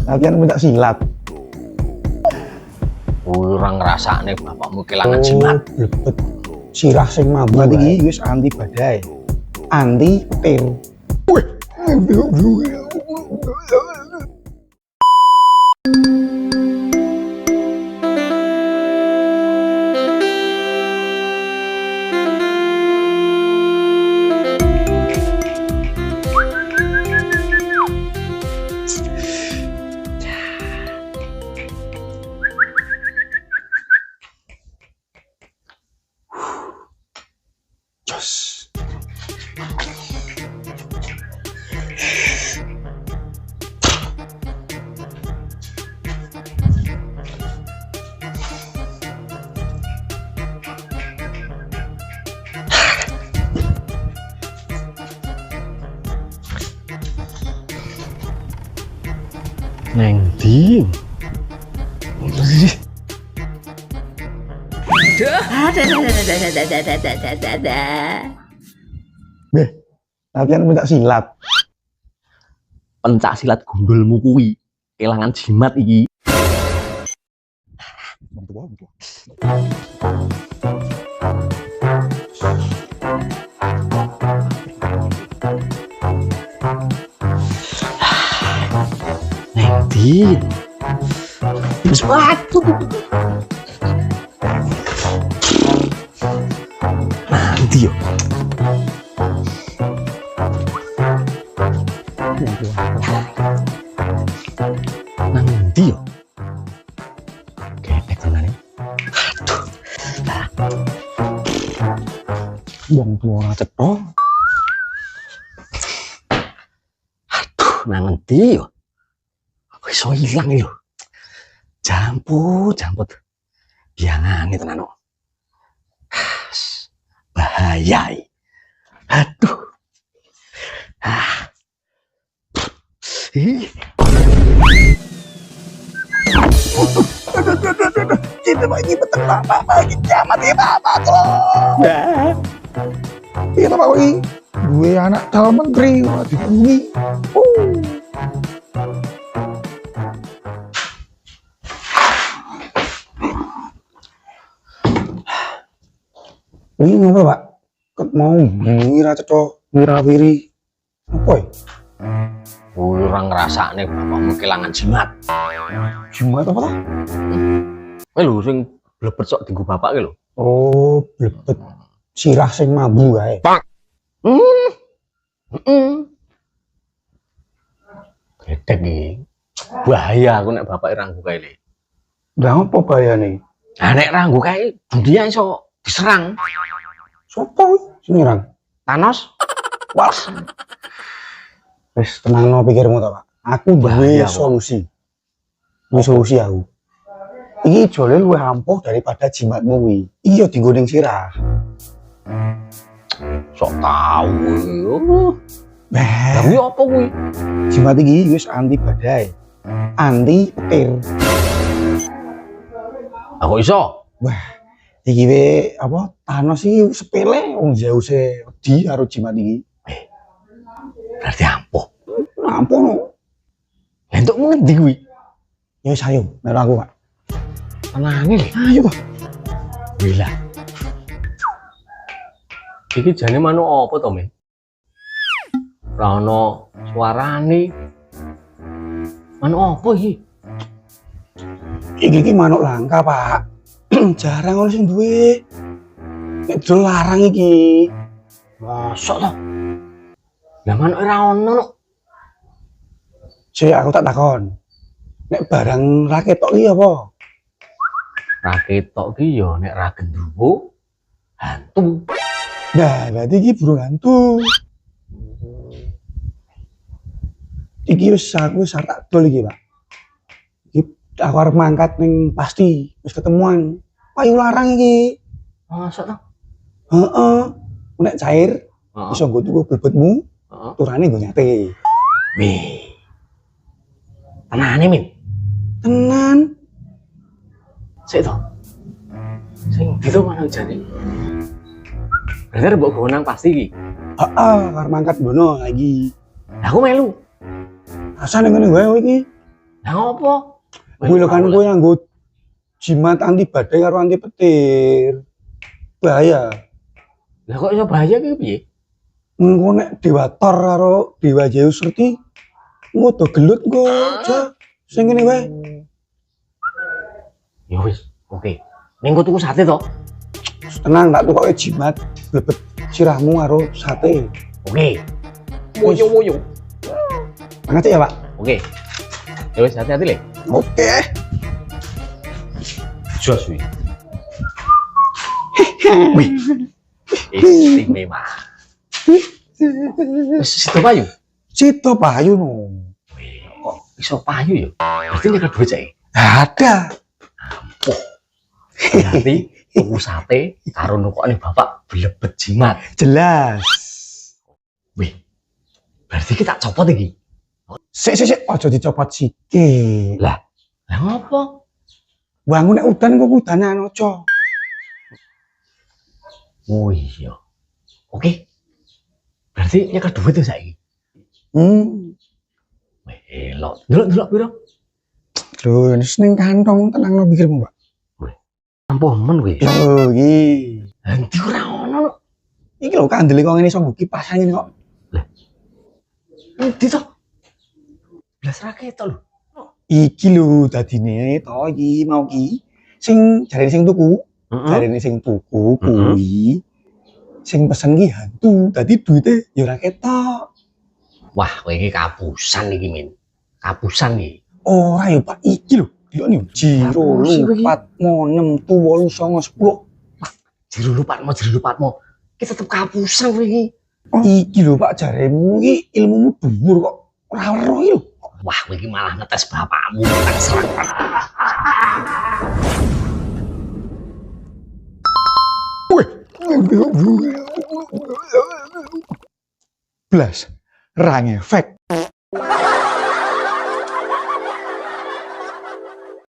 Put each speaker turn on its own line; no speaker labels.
Latihan pencak silat.
Kurang ngrasakne bapakmu kelangan jimat.
Blebet. Sirah sing mabuk iki wis anti badai. Anti petir. Jos.
Neng ndi?
Beh, latihan pencak silat.
Pencak silat gundulmu kuwi kelangan jimat iki. Neng ndi? Wis waduh. Nanti yo. Nanti yo. Ketek tenane. Aduh.
Wong tuwa ora cetha.
Aduh, nang ngendi yo? Kok iso ilang yo? Jamput. Biangane tenan kok. Bahaya. Aduh.
Kita lagi betul Pak, lagi kiamat ya Pak, tolong. Iya Pak Wi, gue anak calon menteri, ditemui. Ini ngapa Pak? Ket mau ngira cetha wirawiri. Apa ya?
Kurang ngrasakne bapakmu kelangan jimat.
Jimat apa ta?
Kowe lho sing blebet sok dienggo bapak ki lho.
Oh, blebet. Sirah sing mabuk kae.
Ketek iki. Bahaya aku nek bapak ranggu kae le.
Lah apa bahayane?
Nah nek ranggu kae dunia iso diserang.
Sopo sing nyerang?
Thanos.
Wah. Wis tenangno pikirmu ta, Pak. Aku duwe solusi. Duwe solusi aku. Iki jole luwih ampuh daripada jimatmu kuwi. Iki yo dienggo ning sirah.
Sok tau.
Bah,
Tapi apa kuwi?
jimat iki wis anti badai. Anti petir.
Aku iso.
Wah, iki we apa Thanos iki sepele wong Zeus-e wedi karo jimat iki.
Berarti ampuh.
Ampuh no.
Lah entukmu ngendi kuwi?
Ya wis ayo, melu aku, Pak.
Tenange lho.
Ayo, Pak.
Wila. Iki jane manuk apa to, Men? Ora ono suarane. Manuk apa iki?
Iki manuk langka, Pak. Jarang ono sing duwe. Nek dol larang iki.
Mosok to? Lah manuk ora ono no.
Sik aku tak takon. Nek barang ra ketok iki apa?
Ra ketok ki ya nek ra gendruwo hantu.
Nah, berarti iki burung hantu. Iki wis aku wis tak dol iki, Pak. Iki aku arep mangkat ning pasti wis ketemuan. Payu larang iki.
Mosok to?
Heeh. Nek cair iso nggo tuku blebetmu, turane nggo nyate.
Wih. Tenane, Min.
Tenan.
Sik to. Sing gitu mana jane. Berarti mbok gowo nang pasti iki.
Heeh, arep mangkat bono lagi.
Lah aku melu.
Asane ngene wae kowe iki.
Lah ngopo?
Kowe lho kan kowe nganggo jimat anti badai karo anti petir. Bahaya.
Lah kok iso bahaya ki piye?
Engko nek Dewa Thor karo Dewa Zeus ngerti engko do gelut engko aja. Sing ngene wae.
Ya wis, oke. Ning kok tuku sate to?
Tenang tak tukoke jimat bebet sirahmu karo sate.
Oke. Moyo.
Makasih ya, Pak.
Oke. Ya wis hati-hati le.
Oke.
Jos wi. Wih. Istimewa. Situ payu.
Cito payu no.
Wih, kok iso payu ya? Berarti nyekel duit saya.
Ada.
Berarti tuku sate karo nukokne bapak blebet jimat.
Jelas.
Wih. Berarti kita copot iki.
Sik, aja dicopot sikit.
Lah ngopo?
Wangun nek udan kok udanan aja.
Oh iya. Oke. Berarti nyekel duit tuh saiki. Wih, lo delok piro?
Terus ning kantong tenangno pikirmu, Pak.
Ampuh men kuwi.
Yo iki.
Nanti ora ono.
Iki lho kandele kok ngene iso kipas angin kok.
Nanti to. Blas raket to lho.
Iki lho dadine to iki mau ki. Sing jarene sing tuku. Jarene sing tuku kuwi. Sing pesen ki hantu. Dadi duite ya ora ketok.
Wah, kowe iki kapusan iki, Min. Kapusan iki.
Ora ya Pak, iki lho. Yo nih, jiro lupat mo 6 tu 8 9 10.
Jiro lupatmu. Kita tetep kapusan kowe iki.
Iki lho Pak jaremu iki ilmumu dhuwur kok ora weruh iki lho.
Wah, kowe iki malah ngetes bapakmu tentang serangan.
Blas, ra ngefek.